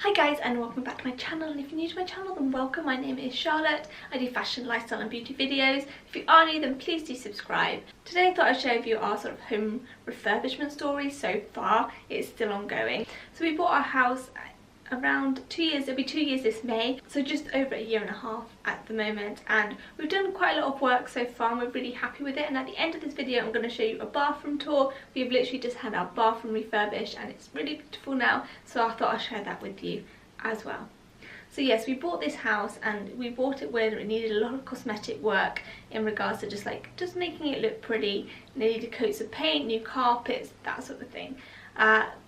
Hi guys, and welcome back to my channel, and if you're new to my channel then welcome. My name is Charlotte. I do fashion, lifestyle and beauty videos. If you are new then please do subscribe. Today I thought I'd share with you our sort of home refurbishment story so far. It's still ongoing. So we bought our house around 2 years, it'll be 2 years this May, so just over a year and a half at the moment, and we've done quite a lot of work so far and we're really happy with it. And at the end of this video I'm going to show you a bathroom tour. We've literally just had our bathroom refurbished and it's really beautiful now, so I thought I'd share that with you as well. So yes, we bought this house and we bought it where it needed a lot of cosmetic work in regards to just making it look pretty. It needed coats of paint, new carpets, that sort of thing.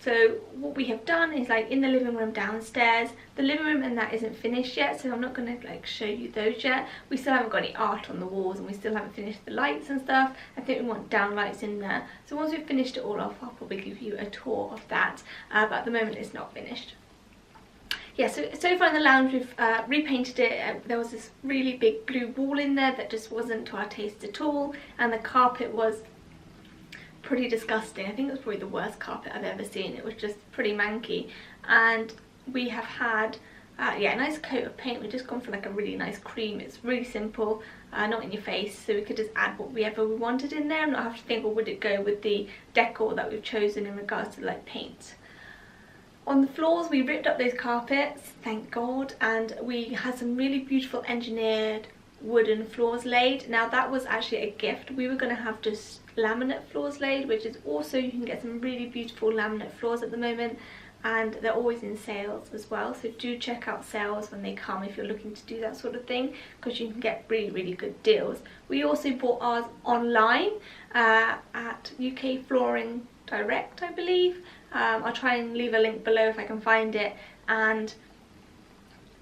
So what we have done is in the living room downstairs, the living room and that isn't finished yet, so I'm not going to show you those yet. We still haven't got any art on the walls and we still haven't finished the lights and stuff. I think we want down lights in there, so once we've finished it all off I'll probably give you a tour of that, but at the moment it's not finished. Yeah, so far in the lounge we've repainted it. There was this really big blue wall in there that just wasn't to our taste at all, and the carpet was pretty disgusting. I think it was probably the worst carpet I've ever seen. It was just pretty manky, and we have had a nice coat of paint. We've just gone for a really nice cream. It's really simple, not in your face, so we could just add whatever we wanted in there and not have to think, well, would it go with the decor that we've chosen in regards to paint. On the floors we ripped up those carpets, thank God, and we had some really beautiful engineered wooden floors laid. Now that was actually a gift. We were going to have just laminate floors laid, which is also, you can get some really beautiful laminate floors at the moment and they're always in sales as well, so do check out sales when they come if you're looking to do that sort of thing, because you can get really good deals. We also bought ours online at UK Flooring Direct, I believe. I'll try and leave a link below if I can find it, and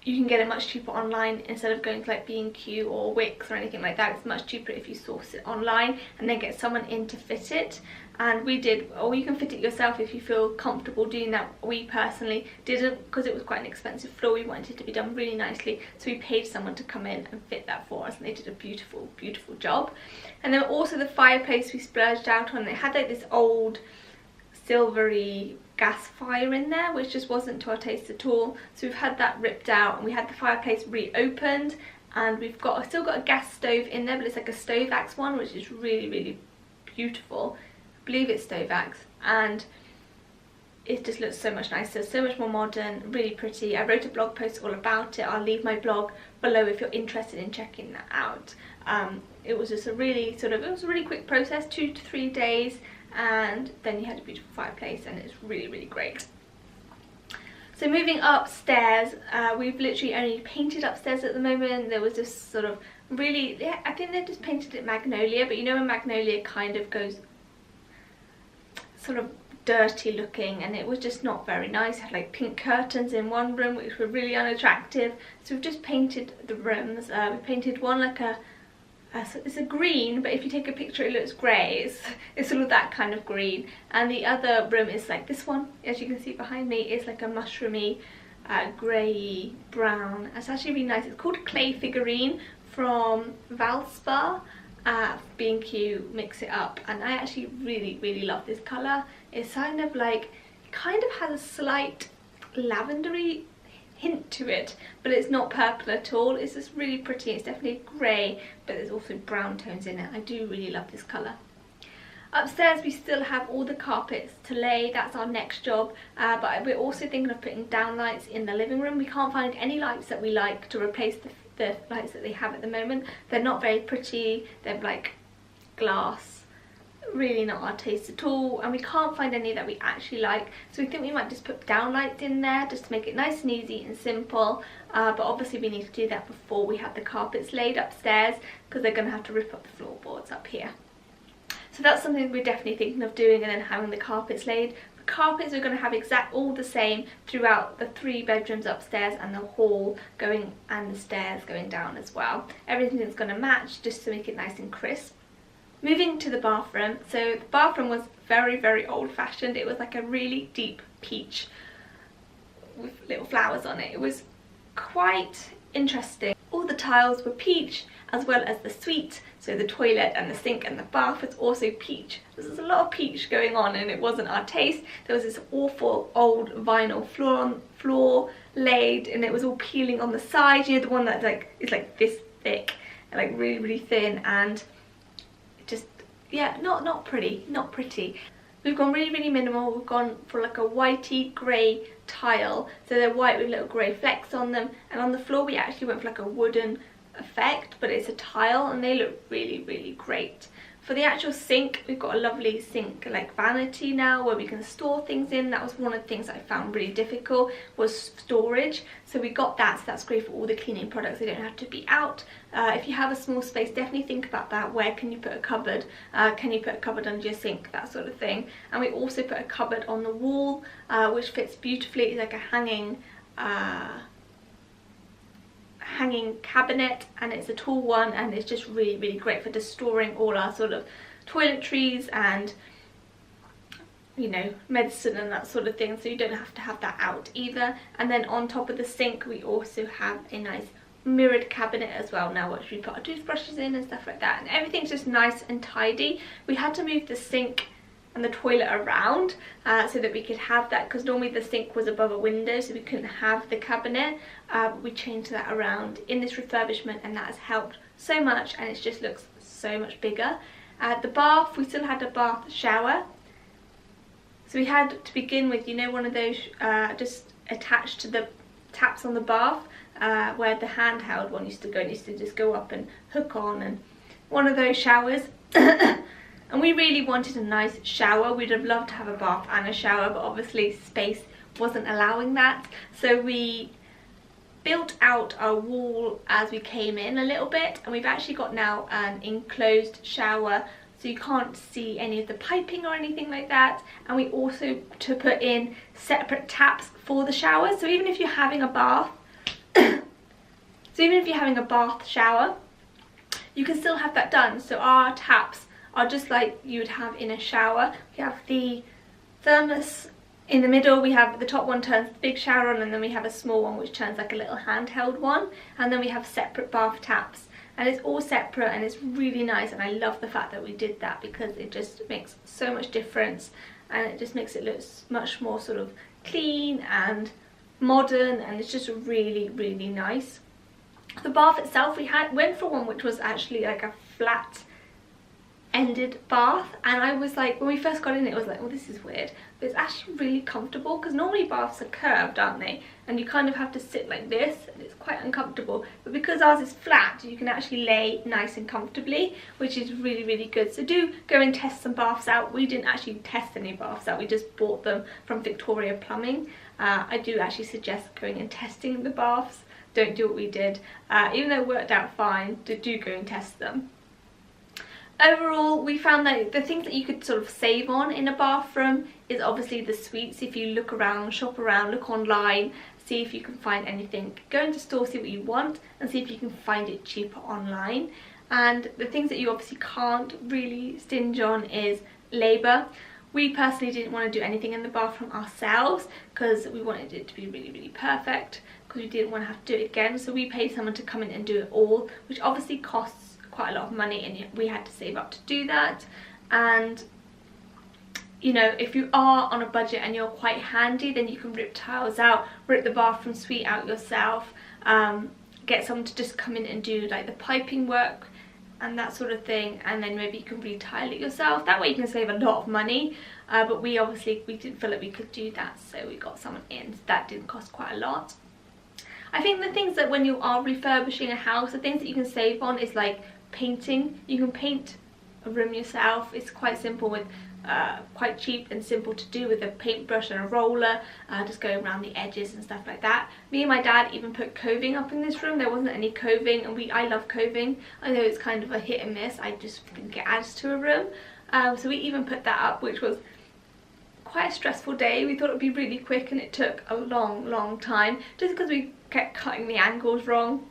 you can get it much cheaper online instead of going to B&Q or Wix or anything like that. It's much cheaper if you source it online and then get someone in to fit it. And we did, or you can fit it yourself if you feel comfortable doing that. We personally didn't, because it was quite an expensive floor. We wanted it to be done really nicely, so we paid someone to come in and fit that for us, and they did a beautiful job. And then also the fireplace we splurged out on. It had this old silvery gas fire in there, which just wasn't to our taste at all, so we've had that ripped out, and we had the fireplace reopened, and we've still got a gas stove in there, but it's a Stovax one, which is really beautiful. I believe it's Stovax, and it just looks so much nicer, so much more modern, really pretty. I wrote a blog post all about it. I'll leave my blog below if you're interested in checking that out. It was just a really it was a really quick process, 2 to 3 days, and then you had a beautiful fireplace, and it's really great. So moving upstairs, we've literally only painted upstairs at the moment. There was this really, I think they just painted it magnolia, but you know when magnolia kind of goes dirty looking, and it was just not very nice. It had pink curtains in one room which were really unattractive, so we've just painted the rooms. We painted one it's a green, but if you take a picture it looks grey. It's that kind of green, and the other room is this one, as you can see behind me, is a mushroomy grey brown. It's actually really nice. It's called Clay Figurine from Valspar. B&Q mix it up, and I actually really love this colour. It's kind of has a slight lavendery hint to it, but it's not purple at all. It's just really pretty. It's definitely grey, but there's also brown tones in it. I do really love this colour. Upstairs we still have all the carpets to lay. That's our next job, but we're also thinking of putting down lights in the living room. We can't find any lights that we like to replace the lights that they have at the moment. They're not very pretty. They're glass, really not our taste at all, and we can't find any that we actually like, so we think we might just put down lights in there just to make it nice and easy and simple, but obviously we need to do that before we have the carpets laid upstairs, because they're going to have to rip up the floorboards up here. So that's something we're definitely thinking of doing, and then having the carpets laid. The carpets are going to have all the same throughout the 3 bedrooms upstairs, and the hall going, and the stairs going down as well. Everything is going to match just to make it nice and crisp. Moving to the bathroom, so the bathroom was very old-fashioned. It was a really deep peach with little flowers on it. It was quite interesting. All the tiles were peach, as well as the suite, so the toilet and the sink and the bath was also peach. There was a lot of peach going on and it wasn't our taste. There was this awful old vinyl floor laid, and it was all peeling on the sides, you know, the one that is like this thick and like really thin, and just, yeah, not pretty. We've gone really minimal. We've gone for like a whitey grey tile, so they're white with little grey flecks on them, and on the floor we actually went for like a wooden effect, but it's a tile, and they look really great. For the actual sink, we've got a lovely sink like Vanity now where we can store things in. That was one of the things I found really difficult, was storage. So we got that, so that's great for all the cleaning products. They don't have to be out. If you have a small space, definitely think about that. Where can you put a cupboard? Can you put a cupboard under your sink? That sort of thing. And we also put a cupboard on the wall, which fits beautifully. It's like a hanging cabinet, and it's a tall one, and it's just really great for just storing all our sort of toiletries and, you know, medicine and that sort of thing, so you don't have to have that out either. And then on top of the sink we also have a nice mirrored cabinet as well now, which we put our toothbrushes in and stuff like that, and everything's just nice and tidy. We had to move the sink and the toilet around so that we could have that, because normally the sink was above a window, so we couldn't have the cabinet. We changed that around in this refurbishment, and that has helped so much, and it just looks so much bigger. The bath, we still had a bath shower, so we had to begin with, you know, one of those just attached to the taps on the bath, where the handheld one used to go, and used to just go up and hook on, and one of those showers. And we really wanted a nice shower. We'd have loved to have a bath and a shower, but obviously space wasn't allowing that. So we built out our wall as we came in a little bit, and we've actually got now an enclosed shower, so you can't see any of the piping or anything like that. And we also to put in separate taps for the shower, so even if you're having a bath shower, you can still have that done. So our taps are just like you would have in a shower. We have the thermos in the middle, we have the top one turns the big shower on, and then we have a small one which turns like a little handheld one, and then we have separate bath taps, and it's all separate, and it's really nice. And I love the fact that we did that, because it just makes so much difference, and it just makes it look much more sort of clean and modern, and it's just really nice. The bath itself, we went for one which was actually like a flat ended bath, and I was like, when we first got in it was like, oh, this is weird, but it's actually really comfortable, because normally baths are curved, aren't they, and you kind of have to sit like this, and it's quite uncomfortable. But because ours is flat, you can actually lay nice and comfortably, which is really good. So do go and test some baths out. We didn't actually test any baths out, we just bought them from Victoria Plumbing. I do actually suggest going and testing the baths. Don't do what we did, even though it worked out fine. Do go and test them. Overall, we found that the things that you could sort of save on in a bathroom is obviously the suites. If you look around, shop around, look online, see if you can find anything. Go into store, see what you want, and see if you can find it cheaper online. And the things that you obviously can't really stinge on is labour. We personally didn't want to do anything in the bathroom ourselves, because we wanted it to be really perfect, because we didn't want to have to do it again. So we paid someone to come in and do it all, which obviously costs quite a lot of money, and we had to save up to do that. And you know, if you are on a budget and you're quite handy, then you can rip tiles out, rip the bathroom suite out yourself, get someone to just come in and do like the piping work and that sort of thing, and then maybe you can retile it yourself. That way you can save a lot of money. But we didn't feel like we could do that, so we got someone in. So that did cost quite a lot. I think the things that when you are refurbishing a house, the things that you can save on is like painting. You can paint a room yourself. It's quite simple, with quite cheap and simple to do, with a paintbrush and a roller, just going around the edges and stuff like that. Me and my dad even put coving up in this room. There wasn't any coving, and I love coving. I know it's kind of a hit and miss. I just think it adds to a room. So we even put that up, which was quite a stressful day. We thought it would be really quick, and it took a long time, just because we kept cutting the angles wrong.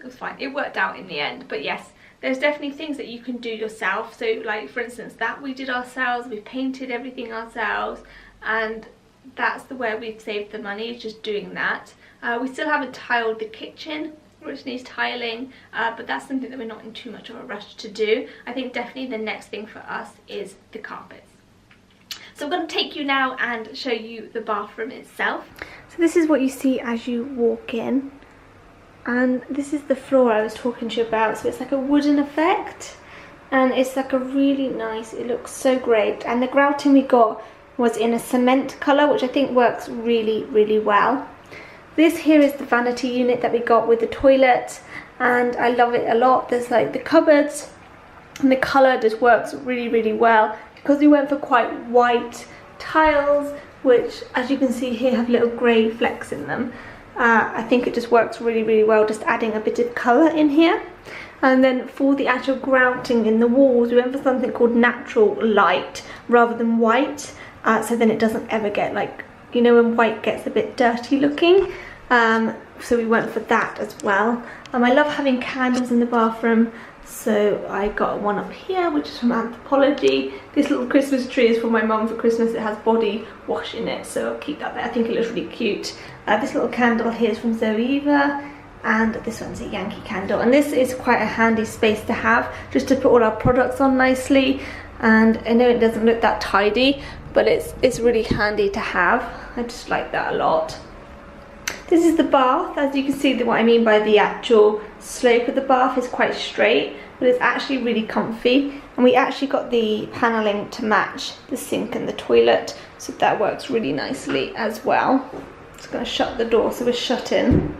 It was fine. It worked out in the end. But yes, there's definitely things that you can do yourself. So like for instance, that we did ourselves. We painted everything ourselves, and that's where we've saved the money, is just doing that. We still haven't tiled the kitchen. which needs tiling, but that's something that we're not in too much of a rush to do. I think definitely the next thing for us is the carpets. So I'm going to take you now and show you the bathroom itself. So this is what you see as you walk in, and this is the floor I was talking to you about. So it's like a wooden effect, and it's like a really nice, it looks so great. And the grouting we got was in a cement colour, which I think works really, really well. This here is the vanity unit that we got with the toilet, and I love it a lot. There's like the cupboards, and the colour just works really, really well, because we went for quite white tiles, which as you can see here have little grey flecks in them. I think it just works really, really well, just adding a bit of colour in here. And then for the actual grouting in the walls, we went for something called natural light rather than white, so then it doesn't ever get like, you know, when white gets a bit dirty looking. So we went for that as well. I love having candles in the bathroom, so I got one up here, which is from Anthropology. This little Christmas tree is for my mum for Christmas. It has body wash in it, so I'll keep that there. I think it looks really cute. This little candle here is from Zoeva, and this one's a Yankee candle. And this is quite a handy space to have, just to put all our products on nicely. And I know it doesn't look that tidy, but it's really handy to have. I just like that a lot. This is the bath. As you can see, what I mean by the actual slope of the bath is quite straight, but it's actually really comfy. And we actually got the paneling to match the sink and the toilet, so that works really nicely as well. Just going to shut the door so we're shut in.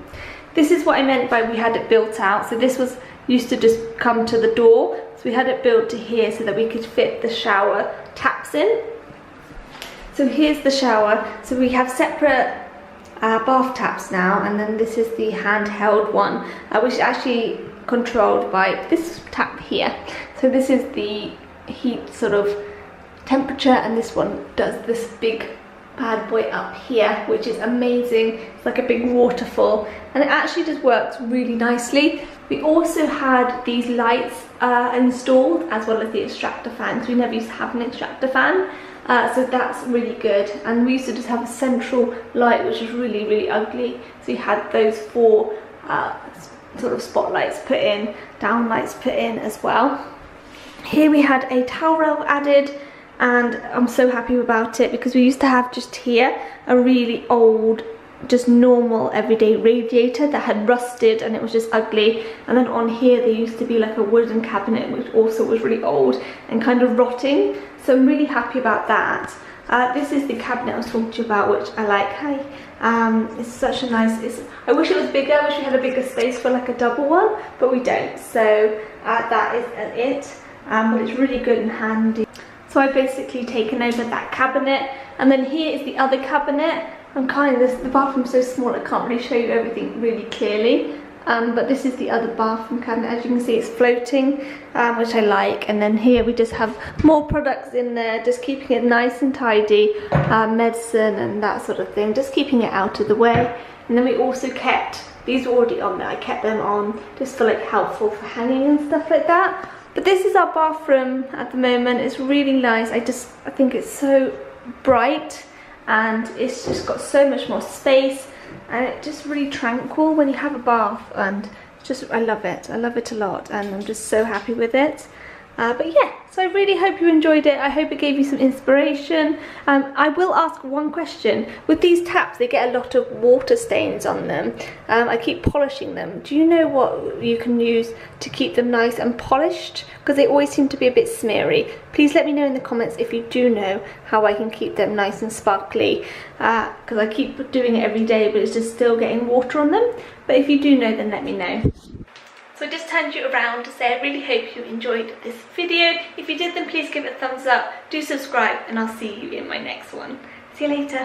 This is what I meant by we had it built out. So this was used to just come to the door, so we had it built to here so that we could fit the shower taps in. So here's the shower. So we have separate bath taps now, and then this is the handheld one, which is actually controlled by this tap here. So this is the heat sort of temperature, and this one does this big bad boy up here, which is amazing. It's like a big waterfall, and it actually just works really nicely. We also had these lights installed, as well as the extractor fan, because we never used to have an extractor fan. So that's really good. And we used to just have a central light, which was really, really ugly. So we had those 4 sort of spotlights put in, down lights put in as well. Here we had a towel rail added, and I'm so happy about it, because we used to have just here a really old, just normal everyday radiator that had rusted, and it was just ugly. And then on here there used to be like a wooden cabinet, which also was really old and kind of rotting. So I'm really happy about that. This is the cabinet I was talking to you about, which I like. Hi. It's such a nice, I wish it was bigger. I wish we had a bigger space for like a double one, but we don't. So that is it. But it's really good and handy. So I've basically taken over that cabinet, and then here is the other cabinet. The bathroom's so small I can't really show you everything really clearly, but this is the other bathroom cabinet. As you can see, it's floating, which I like. And then here we just have more products in there, just keeping it nice and tidy, medicine and that sort of thing, just keeping it out of the way. And then we also kept, these were already on there, I kept them on just for like helpful for hanging and stuff like that. But this is our bathroom at the moment. It's really nice. I think it's so bright, and it's just got so much more space, and it's just really tranquil when you have a bath, and just I love it a lot, and I'm just so happy with it. But yeah, so I really hope you enjoyed it. I hope it gave you some inspiration. I will ask one question. With these taps, they get a lot of water stains on them. I keep polishing them. Do you know what you can use to keep them nice and polished? Because they always seem to be a bit smeary. Please let me know in the comments if you do know how I can keep them nice and sparkly. Because I keep doing it every day, but it's just still getting water on them. But if you do know, then let me know. So I just turned you around to say I really hope you enjoyed this video. If you did, then please give it a thumbs up, do subscribe, and I'll see you in my next one. See you later.